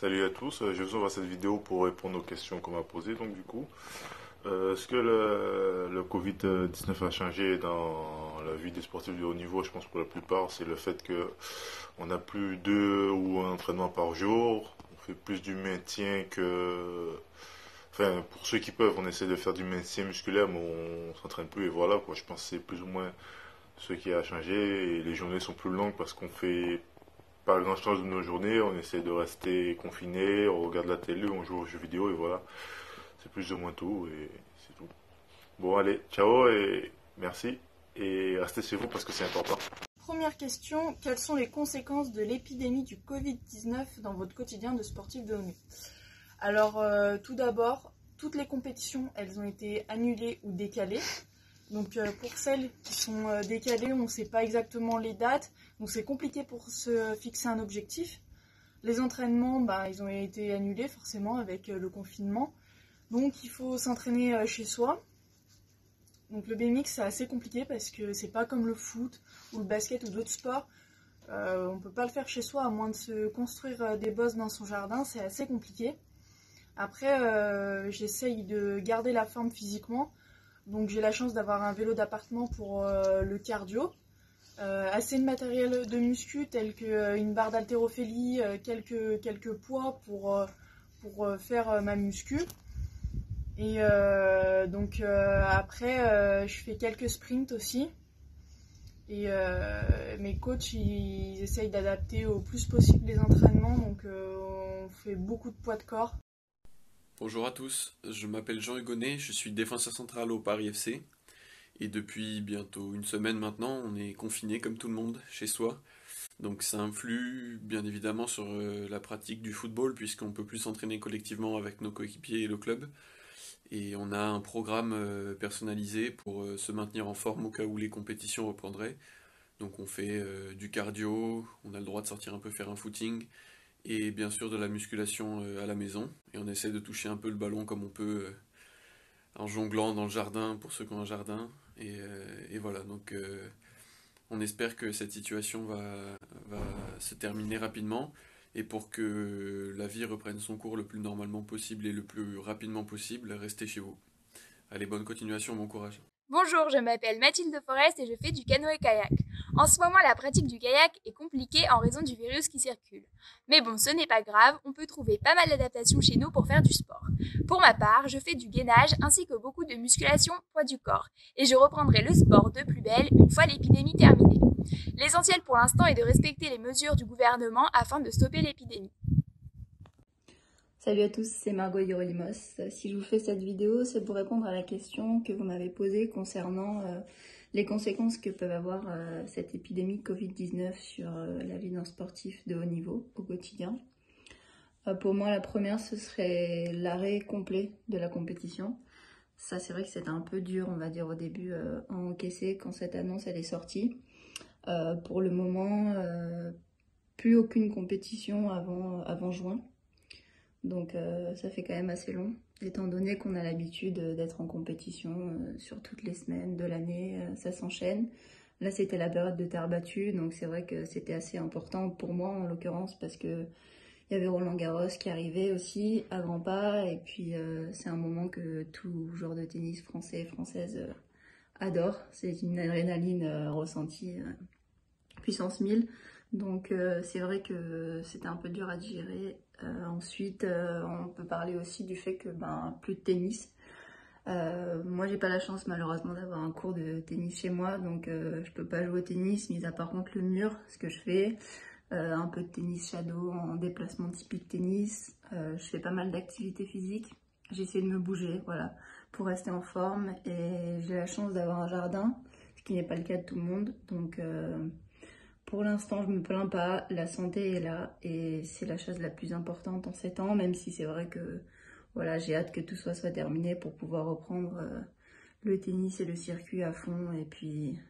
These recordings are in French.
Salut à tous, je vous envoie cette vidéo pour répondre aux questions qu'on m'a posées. Donc du coup, est-ce que le Covid-19 a changé dans la vie des sportifs de haut niveau? Je pense pour la plupart, c'est le fait que on n'a plus deux ou un entraînement par jour. On fait plus du maintien que... Enfin, pour ceux qui peuvent, on essaie de faire du maintien musculaire, mais on s'entraîne plus et voilà quoi. Je pense que c'est plus ou moins ce qui a changé et les journées sont plus longues parce qu'on fait pas grand chose de nos journées, on essaie de rester confiné, on regarde la télé, on joue aux jeux vidéo et voilà. C'est plus ou moins tout et c'est tout. Bon, allez, ciao et merci. Et restez chez vous parce que c'est important. Première question, quelles sont les conséquences de l'épidémie du Covid-19 dans votre quotidien de sportif de haut niveau? Alors, tout d'abord, toutes les compétitions, elles ont été annulées ou décalées. Donc, pour celles qui sont décalées, on ne sait pas exactement les dates, donc c'est compliqué pour se fixer un objectif. Les entraînements, ils ont été annulés forcément avec le confinement. Donc, il faut s'entraîner chez soi. Donc le BMX c'est assez compliqué parce que c'est pas comme le foot ou le basket ou d'autres sports. On peut pas le faire chez soi à moins de se construire des bosses dans son jardin, c'est assez compliqué. Après j'essaye de garder la forme physiquement. Donc j'ai la chance d'avoir un vélo d'appartement pour le cardio. Assez de matériel de muscu tel qu'une barre d'haltérophilie, quelques poids pour faire ma muscu. Et après, je fais quelques sprints aussi. Et mes coachs, ils essayent d'adapter au plus possible les entraînements. Donc on fait beaucoup de poids de corps. Bonjour à tous, je m'appelle Jean Hugonnet, je suis défenseur central au Paris FC. Et depuis bientôt une semaine maintenant, on est confiné comme tout le monde chez soi. Donc ça influe bien évidemment sur la pratique du football puisqu'on ne peut plus s'entraîner collectivement avec nos coéquipiers et le club. Et on a un programme personnalisé pour se maintenir en forme au cas où les compétitions reprendraient. Donc on fait du cardio, on a le droit de sortir un peu faire un footing et bien sûr de la musculation à la maison. Et on essaie de toucher un peu le ballon comme on peut en jonglant dans le jardin pour ceux qui ont un jardin. Et voilà, donc on espère que cette situation va se terminer rapidement. Et pour que la vie reprenne son cours le plus normalement possible et le plus rapidement possible, restez chez vous. Allez, bonne continuation, bon courage. Bonjour, je m'appelle Mathilde Forest et je fais du canoë-kayak. En ce moment, la pratique du kayak est compliquée en raison du virus qui circule. Mais bon, ce n'est pas grave, on peut trouver pas mal d'adaptations chez nous pour faire du sport. Pour ma part, je fais du gainage ainsi que beaucoup de musculation poids du corps. Et je reprendrai le sport de plus belle une fois l'épidémie terminée. L'essentiel pour l'instant est de respecter les mesures du gouvernement afin de stopper l'épidémie. Salut à tous, c'est Margot Hierolimos. Si je vous fais cette vidéo, c'est pour répondre à la question que vous m'avez posée concernant les conséquences que peuvent avoir cette épidémie Covid-19 sur la vie d'un sportif de haut niveau au quotidien. Pour moi, la première, ce serait l'arrêt complet de la compétition. Ça, c'est vrai que c'était un peu dur, on va dire, au début à encaisser quand cette annonce elle est sortie. Pour le moment, plus aucune compétition avant juin. Donc ça fait quand même assez long, étant donné qu'on a l'habitude d'être en compétition sur toutes les semaines de l'année, ça s'enchaîne. Là c'était la période de terre battue, donc c'est vrai que c'était assez important pour moi en l'occurrence parce que il y avait Roland-Garros qui arrivait aussi à grands pas et puis c'est un moment que tout joueur de tennis français et française adore. C'est une adrénaline ressentie puissance 1000. Donc c'est vrai que c'était un peu dur à digérer. Ensuite, on peut parler aussi du fait que plus de tennis. Moi, j'ai pas la chance malheureusement d'avoir un cours de tennis chez moi, donc je peux pas jouer au tennis, mis à part contre le mur, ce que je fais. Un peu de tennis shadow en déplacement typique tennis. Je fais pas mal d'activités physiques. J'essaie de me bouger, voilà, pour rester en forme. Et j'ai la chance d'avoir un jardin, ce qui n'est pas le cas de tout le monde, donc. Pour l'instant, je me plains pas, la santé est là et c'est la chose la plus importante en ces temps, même si c'est vrai que voilà, j'ai hâte que tout soit terminé pour pouvoir reprendre le tennis et le circuit à fond et puis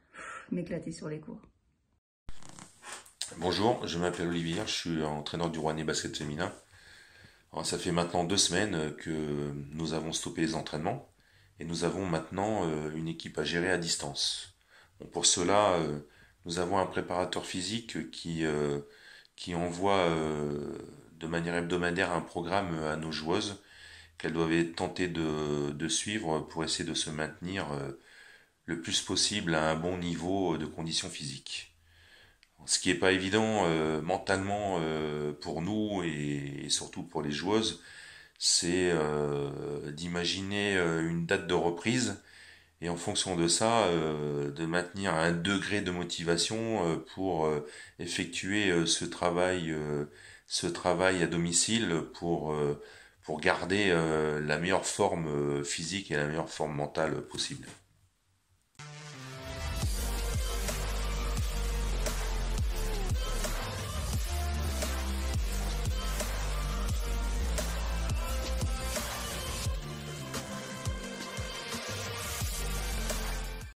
m'éclater sur les cours. Bonjour, je m'appelle Olivier, je suis entraîneur du Rouennais Basket Féminin. Alors, ça fait maintenant 2 semaines que nous avons stoppé les entraînements et nous avons maintenant une équipe à gérer à distance. Bon, pour cela, nous avons un préparateur physique qui envoie de manière hebdomadaire un programme à nos joueuses qu'elles doivent tenter de suivre pour essayer de se maintenir le plus possible à un bon niveau de conditions physiques. Ce qui n'est pas évident mentalement pour nous et surtout pour les joueuses, c'est d'imaginer une date de reprise et en fonction de ça, de maintenir un degré de motivation pour effectuer ce travail à domicile pour garder la meilleure forme physique et la meilleure forme mentale possible.